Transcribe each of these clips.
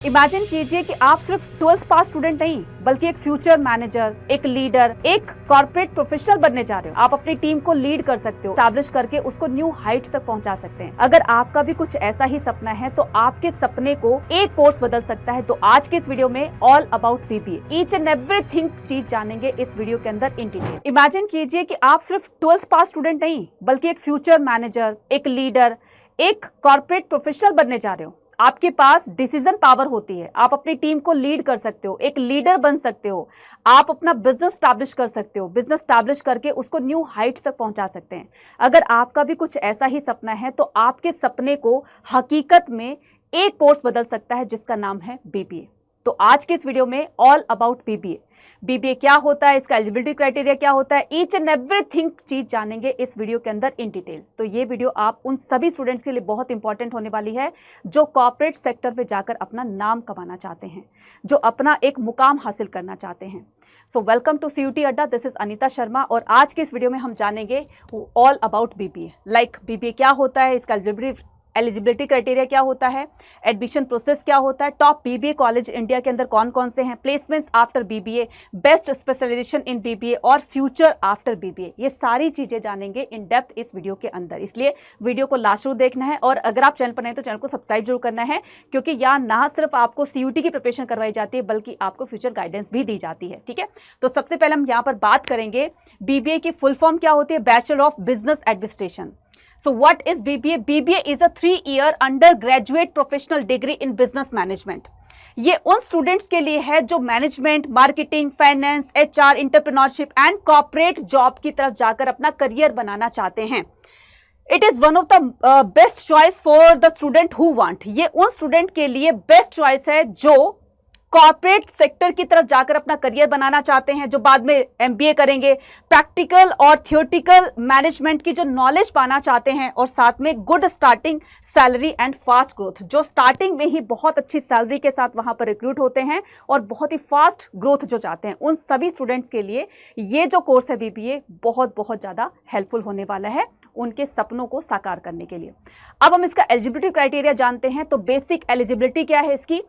Imagine कीजिए कि आप सिर्फ 12th पास स्टूडेंट नहीं बल्कि एक फ्यूचर मैनेजर, एक लीडर, एक कॉर्पोरेट प्रोफेशनल बनने जा रहे हो। आप अपनी टीम को लीड कर सकते हो, एस्टैब्लिश करके उसको न्यू हाइट्स तक पहुंचा सकते हैं। अगर आपका भी कुछ ऐसा ही सपना है तो आपके सपने को एक कोर्स बदल सकता है। तो आज के इस वीडियो में all about BBA, each and everything चीज जानेंगे इस वीडियो के अंदर इन डिटेल। इमेजिन कीजिए कि आप सिर्फ 12th पास स्टूडेंट नहीं बल्कि एक फ्यूचर मैनेजर, एक लीडर, एक कॉर्पोरेट प्रोफेशनल बनने जा रहे हो। आपके पास डिसीजन पावर होती है, आप अपनी टीम को लीड कर सकते हो, एक लीडर बन सकते हो, आप अपना बिजनेस स्टैब्लिश कर सकते हो, बिजनेस स्टैब्लिश करके उसको न्यू हाइट्स तक पहुंचा सकते हैं। अगर आपका भी कुछ ऐसा ही सपना है तो आपके सपने को हकीकत में एक कोर्स बदल सकता है जिसका नाम है बीबीए। तो आज के इस वीडियो में ऑल अबाउट बीबीए, बीबीए क्या होता है, इसका एलिजिबिलिटी क्राइटेरिया क्या होता है, ईच एंड एवरीथिंग चीज जानेंगे इस वीडियो के अंदर इन डिटेल। तो ये वीडियो आप उन सभी स्टूडेंट्स के लिए बहुत इंपॉर्टेंट होने वाली है जो कॉर्पोरेट सेक्टर में जाकर अपना नाम कमाना चाहते हैं, जो अपना एक मुकाम हासिल करना चाहते हैं। सो वेलकम टू CUT अड्डा, दिस इज अनीता शर्मा और आज के इस वीडियो में हम जानेंगे all about BBA. Like BBA क्या होता है, इसका एलिजिबिलिटी क्राइटेरिया क्या होता है, एडमिशन प्रोसेस क्या होता है, टॉप बीबीए कॉलेज इंडिया के अंदर कौन कौन से हैं, placements after BBA, best specialisation in BBA और फ्यूचर आफ्टर बीबीए। ये सारी चीजें जानेंगे इन डेप्थ इस वीडियो के अंदर, इसलिए वीडियो को लास्ट तक देखना है। और अगर आप चैनल पर नहीं तो चैनल को सब्सक्राइब जरूर करना है, क्योंकि यहाँ ना सिर्फ आपको CUT की प्रिपरेशन करवाई जाती है बल्कि आपको फ्यूचर गाइडेंस भी दी जाती है। ठीक है, तो सबसे पहले हम यहाँ पर बात करेंगे बीबीए की फुल फॉर्म क्या होती है, bachelor of business administration. So what is BBA? BBA is a 3-year undergraduate professional degree in business management. ये उन स्टूडेंट्स के लिए है जो management, marketing, finance, HR, entrepreneurship and corporate job की तरफ जाकर अपना करियर बनाना चाहते हैं। It is one of the best choice for the student who want. ये उन स्टूडेंट के लिए बेस्ट चॉइस है जो कॉर्पोरेट सेक्टर की तरफ जाकर अपना करियर बनाना चाहते हैं, जो बाद में MBA करेंगे, प्रैक्टिकल और थियोरेटिकल मैनेजमेंट की जो नॉलेज पाना चाहते हैं और साथ में good starting salary and fast growth, जो स्टार्टिंग में ही बहुत अच्छी सैलरी के साथ वहां पर रिक्रूट होते हैं और बहुत ही फास्ट ग्रोथ जो चाहते हैं, उन सभी स्टूडेंट्स के लिए ये जो कोर्स है BBA बहुत बहुत ज़्यादा हेल्पफुल होने वाला है उनके सपनों को साकार करने के लिए। अब हम इसका एलिजिबिलिटी क्राइटेरिया जानते हैं। तो बेसिक एलिजिबिलिटी क्या है इसकी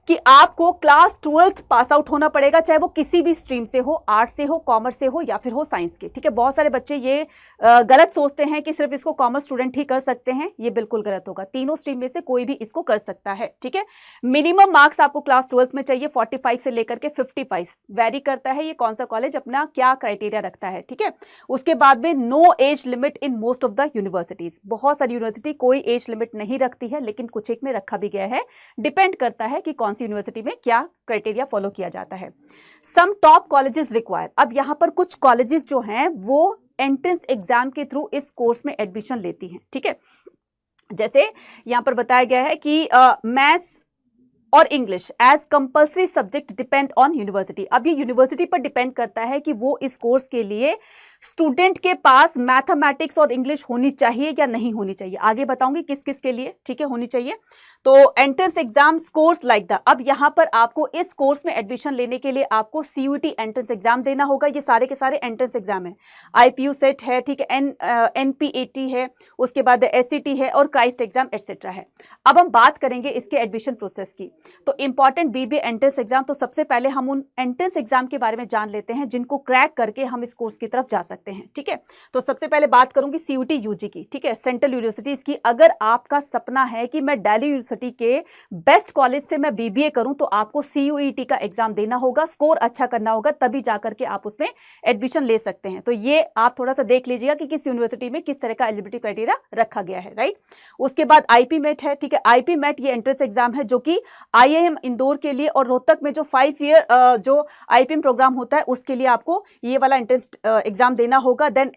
कि आपको क्लास 12th पास आउट होना पड़ेगा, चाहे वो किसी भी स्ट्रीम से हो, आर्ट से हो, कॉमर्स से हो या फिर हो साइंस के। ठीक है, बहुत सारे बच्चे ये गलत सोचते हैं कि सिर्फ इसको कॉमर्स स्टूडेंट ही कर सकते हैं, ये बिल्कुल गलत होगा। तीनों स्ट्रीम में से कोई भी इसको कर सकता है। ठीक है, मिनिमम मार्क्स आपको क्लास 12th में चाहिए 45 से लेकर के 55, वेरी करता है ये कौन सा कॉलेज अपना क्या क्राइटेरिया रखता है। ठीक है, उसके बाद में no age limit in most of the universities. बहुत सारी यूनिवर्सिटी कोई एज लिमिट नहीं रखती है, लेकिन कुछ एक में रखा भी गया है, डिपेंड करता है कि कौन सी यूनिवर्सिटी में क्या क्राइटेरिया फॉलो किया जाता है। सम टॉप कॉलेजेस रिक्वायर, अब यहां पर कुछ कॉलेजेस जो हैं वो एंट्रेंस एग्जाम के थ्रू इस कोर्स में एडमिशन लेती हैं। ठीक है, जैसे यहां पर बताया गया है कि मैथ्स और English as compulsory subject depend on university. अब ये यूनिवर्सिटी पर डिपेंड करता है कि वो इस कोर्स के लिए स्टूडेंट के पास मैथमेटिक्स और इंग्लिश होनी चाहिए या नहीं होनी चाहिए। आगे बताऊंगी किस किस के लिए ठीक है होनी चाहिए। तो entrance exam course like the, अब यहां पर आपको इस कोर्स में एडमिशन लेने के लिए आपको CUT एंट्रेंस एग्जाम देना होगा। ये सारे के सारे एंट्रेंस एग्जाम है, IPU सेट है, ठीक है, NPAT है, उसके बाद SCT है और क्राइस्ट एग्जाम एटसेट्रा है। अब हम बात करेंगे इसके एडमिशन प्रोसेस की। तो इंपॉर्टेंट BBA एंट्रेंस एग्जाम, तो सबसे पहले हम उन एंट्रेंस एग्जाम के बारे में जान लेते हैं जिनको क्रैक करके हम इस कोर्स की तरफ जा सकते हैं। ठीक है, तो सबसे पहले बात करूंगी CUT UG की। ठीक है, सेंट्रल यूनिवर्सिटीज की। अगर आपका सपना है कि मैं दिल्ली यूनिवर्सिटी के बेस्ट कॉलेज से मैं BBA करूं तो आपको CUET का एग्जाम देना होगा, स्कोर अच्छा करना होगा, तभी जाकर के आप उसमें एडमिशन ले सकते हैं। तो ये आप थोड़ा सा देख लीजिएगा कि किस यूनिवर्सिटी में किस तरह का एलिजिबिलिटी क्राइटेरिया रखा गया है। राइट, उसके बाद IP MET है। ठीक है, IP MET ये एंट्रेंस एग्जाम है जो कि IIM इंदौर के लिए और रोहतक में जो 5 ईयर जो IPM प्रोग्राम होता है उसके लिए आपको ये वाला एंट्रेंस एग्जाम देना होगा। देन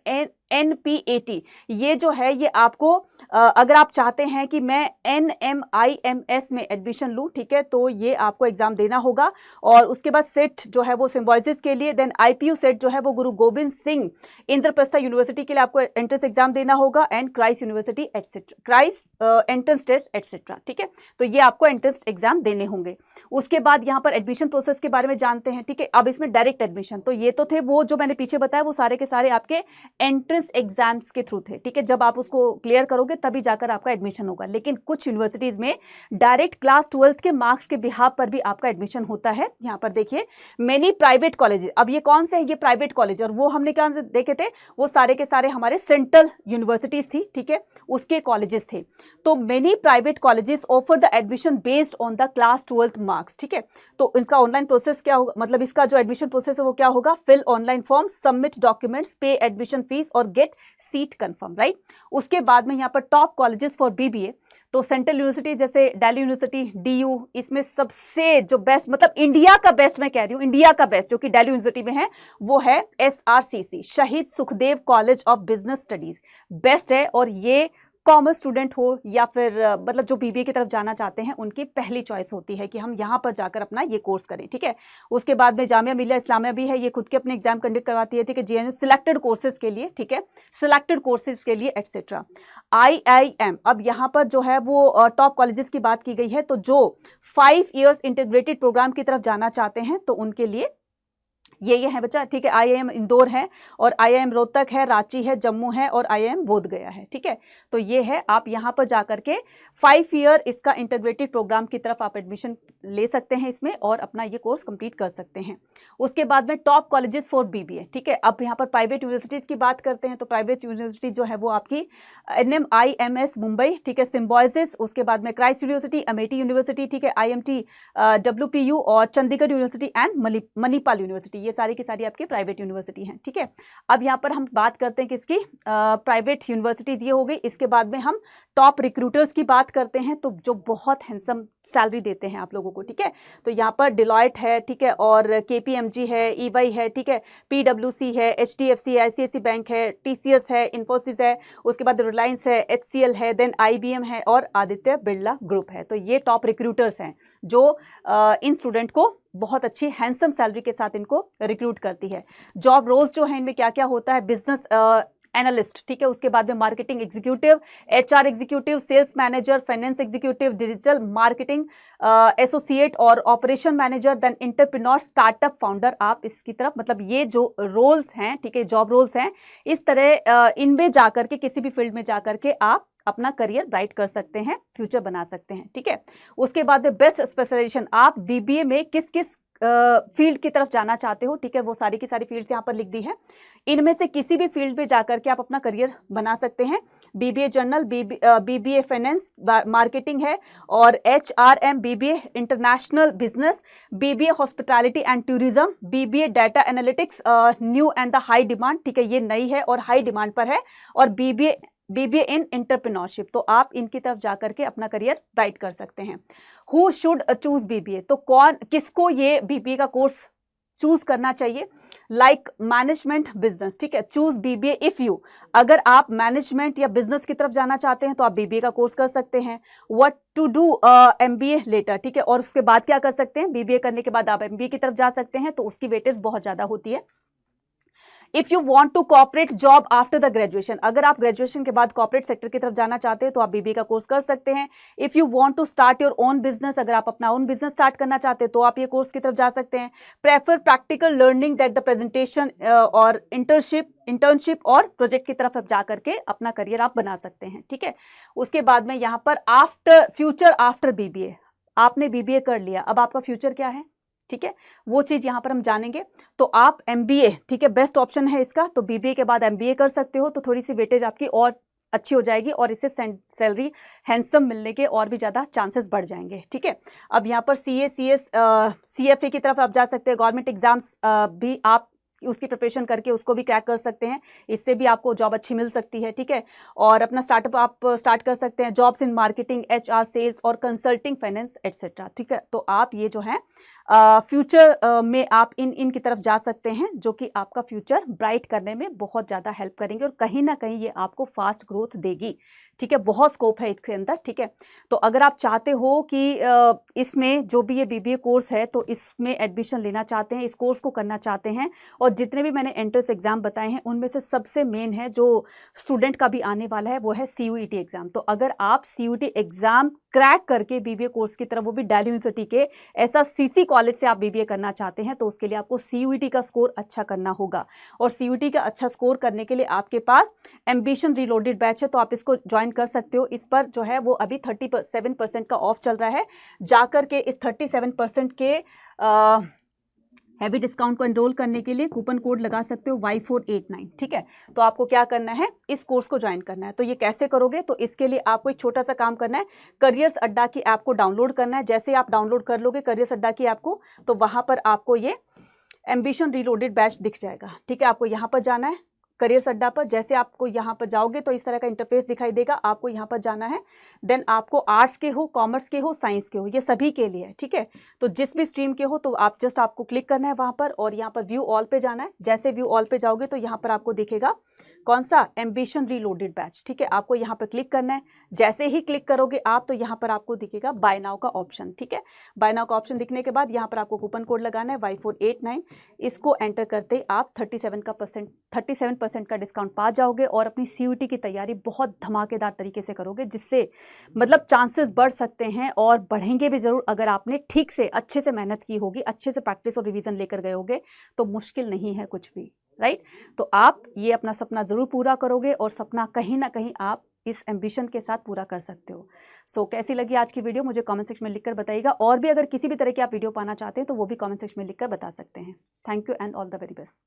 NPAT ये जो है ये आपको अगर आप चाहते हैं कि मैं NMIMS में एडमिशन लूँ, ठीक है, तो ये आपको एग्जाम देना होगा। और उसके बाद सेट जो है वो सिम्बॉयसिस के लिए, देन IPU सेट जो है वो गुरु गोविंद सिंह इंद्रप्रस्थ यूनिवर्सिटी के लिए आपको एंट्रेंस एग्जाम देना होगा, and Christ university etcetera, Christ entrance test etcetera. ठीक है, तो ये आपको एंट्रेंस एग्जाम देने होंगे। उसके बाद यहाँ पर एडमिशन प्रोसेस के बारे में जानते हैं। ठीक है, अब इसमें डायरेक्ट एडमिशन, तो ये तो थे वो जो मैंने पीछे बताया, वो सारे के सारे आपके एंट्रेंस एंट्रेंस एग्जाम्स के थ्रू थे, ठीक है। जब आप उसको क्लियर करोगे तभी जाकर आपका एडमिशन होगा। लेकिन कुछ यूनिवर्सिटीज में डायरेक्ट क्लास 12th के मार्क्स के बिहाफ पर भी आपका एडमिशन होता है। यहाँ पर देखिए मेनी प्राइवेट कॉलेज, अब ये कौन से है, ये प्राइवेट कॉलेज, और वो हमने क्या देखे थे, वो सारे के सारे हमारे सेंट्रल यूनिवर्सिटीज थी, ठीक है, उसके कॉलेजेस थे। तो many private colleges offer the admission based on the class 12th marks, ठीक है। तो इसका ऑनलाइन प्रोसेस क्या होगा, मतलब इसका जो एडमिशन प्रोसेस है वो क्या होगा, fill online form, submit documents, pay admission fees और गेट सीट कंफर्म, राइट। उसके बाद में यहाँ पर टॉप कॉलेजेस फॉर बीबीए, तो सेंट्रल यूनिवर्सिटी जैसे दिल्ली यूनिवर्सिटी डीयू, इसमें सबसे जो बेस्ट, मतलब इंडिया का बेस्ट मैं कह रही हूँ, इंडिया का बेस्ट जो कि दिल्ली यूनिवर्सिटी में है वो है SRCC, शहीद Sukhdev college of business studies, best है। और ये कॉमर्स स्टूडेंट हो या फिर मतलब जो बीबीए की तरफ जाना चाहते हैं उनकी पहली चॉइस होती है कि हम यहाँ पर जाकर अपना ये कोर्स करें, ठीक है। उसके बाद में जामिया मिलिया इस्लामिया भी है, ये खुद के अपने एग्जाम कंडक्ट करवाती है, ठीक है, JNU सिलेक्टेड कोर्सेज के लिए, ठीक है, सिलेक्टेड कोर्सेज के लिए एटसेट्रा। IIM, अब यहाँ पर जो है वो टॉप कॉलेजेस की बात की गई है, तो जो 5 years इंटीग्रेटेड प्रोग्राम की तरफ जाना चाहते हैं तो उनके लिए ये है बच्चा, ठीक है। IIM इंदौर है और IIM रोहतक है, रांची है, जम्मू है और IIM बोधगया है, ठीक है। तो ये है, आप यहाँ पर जाकर के 5 year इसका इंटीग्रेटेड प्रोग्राम की तरफ आप एडमिशन ले सकते हैं इसमें और अपना ये कोर्स कंप्लीट कर सकते हैं। उसके बाद में टॉप कॉलेजेस फॉर BBA, ठीक है। अब यहाँ पर प्राइवेट यूनिवर्सिटीज की बात करते हैं, तो प्राइवेट यूनिवर्सिटी जो है वो आपकी NMIMS मुंबई, ठीक है, सिम्बॉयसिस, उसके बाद में क्राइस्ट यूनिवर्सिटी, अमेठी यूनिवर्सिटी, ठीक है, IMT WPU और Chandigarh university and Manipal university, ये सारी की सारी आपकी प्राइवेट यूनिवर्सिटी हैं, ठीक है। अब यहाँ पर हम बात करते हैं किसकी, प्राइवेट यूनिवर्सिटीज ये हो गई। इसके बाद में हम टॉप रिक्रूटर्स की बात करते हैं, तो जो बहुत हैंडसम सैलरी देते हैं आप लोगों को, ठीक है। तो यहाँ पर डिलॉयट है, ठीक है, और KPMG है, EY है, ठीक है, PwC है, HDFC है, ICICI बैंक है, TCS है, इन्फोसिस है, उसके बाद रिलायंस है, HCL है, देन IBM है और आदित्य बिरला ग्रुप है। तो ये टॉप रिक्रूटर्स हैं जो इन स्टूडेंट को बहुत अच्छी हैंडसम सैलरी के साथ इनको रिक्रूट करती है। जॉब रोल्स जो है इनमें क्या क्या होता है, बिजनेस एनालिस्ट, ठीक है, उसके बाद में marketing executive, HR executive, sales manager, finance executive, digital marketing associate और operation manager, then entrepreneur, startup founder. आप इसकी तरफ, मतलब ये जो रोल्स हैं, ठीक है, जॉब रोल्स हैं, इस तरह इनमें जाकर के किसी भी फील्ड में जाकर के आप अपना करियर ब्राइट कर सकते हैं, फ्यूचर बना सकते हैं, ठीक है। उसके बाद में बेस्ट स्पेशलाइजेशन, आप BBA में किस किस फील्ड की तरफ जाना चाहते हो, ठीक है, वो सारी की सारी फील्ड्स यहाँ पर लिख दी है। इनमें से किसी भी फील्ड में जाकर के आप अपना करियर बना सकते हैं। BBA general, BBA finance marketing है और HRM, BBA international business, BBA hospitality and tourism, BBA data analytics, new and the high demand, ठीक है, ये नई है और हाई डिमांड पर है, और BBA इन एंटरप्रेन्योरशिप। तो आप इनकी तरफ जाकर के अपना करियर ब्राइट कर सकते हैं। हु शुड चूज BBA, तो किसको ये BBA का कोर्स चूज करना चाहिए, लाइक मैनेजमेंट बिजनेस, ठीक है, चूज BBA इफ यू, अगर आप मैनेजमेंट या बिजनेस की तरफ जाना चाहते हैं तो आप BBA का कोर्स कर सकते हैं। What to do MBA later, ठीक है, और उसके बाद क्या कर सकते हैं, BBA करने के बाद आप MBA की तरफ जा सकते हैं, तो उसकी वेटेज बहुत ज्यादा होती है। If you want to corporate job after the graduation, अगर आप ग्रेजुएशन के बाद कॉर्पोरेट सेक्टर की तरफ जाना चाहते हैं तो आप BBA का कोर्स कर सकते हैं। If you want to start your own business, अगर आप अपना ओन बिजनेस स्टार्ट करना चाहते हैं तो आप ये कोर्स की तरफ जा सकते हैं। Prefer practical learning that the presentation और इंटर्नशिप और प्रोजेक्ट की तरफ आप जा करके अपना करियर आप बना सकते हैं, ठीक है। उसके बाद में यहाँ पर फ्यूचर आफ्टर BBA, आपने BBA कर लिया, अब आपका फ्यूचर क्या है, ठीक है, वो चीज यहां पर हम जानेंगे। तो आप MBA, ठीक है, बेस्ट ऑप्शन है इसका, तो BBA के बाद MBA कर सकते हो, तो थोड़ी सी वेटेज आपकी और अच्छी हो जाएगी और इससे सैलरी हैंडसम मिलने के और भी ज्यादा चांसेस बढ़ जाएंगे, ठीक है। अब यहाँ पर CA CS CFA की तरफ आप जा सकते हैं। गवर्नमेंट एग्जाम्स भी आप उसकी प्रिपरेशन करके उसको भी क्रैक कर सकते हैं, इससे भी आपको जॉब अच्छी मिल सकती है, ठीक है। और अपना स्टार्टअप आप स्टार्ट कर सकते हैं, jobs in marketing, HR sales और कंसल्टिंग फाइनेंस एटसेट्रा, ठीक है। तो आप ये जो है फ्यूचर में आप इन की तरफ जा सकते हैं, जो कि आपका फ्यूचर ब्राइट करने में बहुत ज़्यादा हेल्प करेंगे और कहीं ना कहीं ये आपको फास्ट ग्रोथ देगी, ठीक है। बहुत स्कोप है इसके अंदर, ठीक है। तो अगर आप चाहते हो कि इसमें जो भी ये BBA कोर्स है तो इसमें एडमिशन लेना चाहते हैं, इस कोर्स को करना चाहते हैं और जितने भी मैंने एंट्रेंस एग्जाम बताए हैं उनमें से सबसे मेन है जो स्टूडेंट का भी आने वाला है वो है CUET एग्जाम। तो अगर आप CUET एग्जाम क्रैक करके BBA कोर्स की तरफ, वो भी दिल्ली यूनिवर्सिटी के SRCC कॉलेज से आप BBA करना चाहते हैं, तो उसके लिए आपको CUET का स्कोर अच्छा करना होगा। और CUET का अच्छा स्कोर करने के लिए आपके पास एम्बिशन रीलोडेड बैच है, तो आप इसको ज्वाइन कर सकते हो। इस पर जो है वो अभी 37% का ऑफ चल रहा है। जाकर के इस 37% के हैवी डिस्काउंट को एनरोल करने के लिए कूपन कोड लगा सकते हो Y489। ठीक है, तो आपको क्या करना है, इस कोर्स को ज्वाइन करना है। तो ये कैसे करोगे, तो इसके लिए आपको एक छोटा सा काम करना है, करियर्स अड्डा की ऐप को डाउनलोड करना है। जैसे आप डाउनलोड कर लोगे करियर्स अड्डा की ऐप को, तो वहां पर आपको ये एम्बिशन रीलोडेड बैच दिख जाएगा। ठीक है, आपको यहाँ पर जाना है करियर्स अड्डा पर। जैसे आपको यहाँ पर जाओगे तो इस तरह का इंटरफेस दिखाई देगा, आपको यहाँ पर जाना है। देन आपको आर्ट्स के हो, कॉमर्स के हो, साइंस के हो, ये सभी के लिए है। ठीक है, तो जिस भी स्ट्रीम के हो तो आप जस्ट आपको क्लिक करना है वहाँ पर और यहाँ पर व्यू ऑल पे जाना है। जैसे व्यू ऑल पे जाओगे तो यहाँ पर आपको दिखेगा कौन सा, एम्बिशन रीलोडेड बैच। ठीक है, आपको यहाँ पर क्लिक करना है। जैसे ही क्लिक करोगे आप तो यहाँ पर आपको दिखेगा बाय नाउ का ऑप्शन। ठीक है, बाय नाउ का ऑप्शन दिखने के बाद यहाँ पर आपको कूपन कोड लगाना है Y489। इसको एंटर करते ही आप 37% का डिस्काउंट पा जाओगे और अपनी CUET की तैयारी बहुत धमाकेदार तरीके से करोगे, जिससे मतलब चांसेस बढ़ सकते हैं और बढ़ेंगे भी जरूर। अगर आपने ठीक से अच्छे से मेहनत की होगी, अच्छे से प्रैक्टिस और रिवीजन लेकर गए होगे तो मुश्किल नहीं है कुछ भी, राइट। तो आप ये अपना सपना जरूर पूरा करोगे और सपना कहीं ना कहीं आप इस एम्बिशन के साथ पूरा कर सकते हो। सो कैसी लगी आज की वीडियो मुझे कमेंट सेक्शन में लिखकर बताइएगा। और भी अगर किसी भी तरह की आप वीडियो पाना चाहते हैं तो वो भी कमेंट सेक्शन में लिखकर बता सकते हैं। Thank you and all the very best.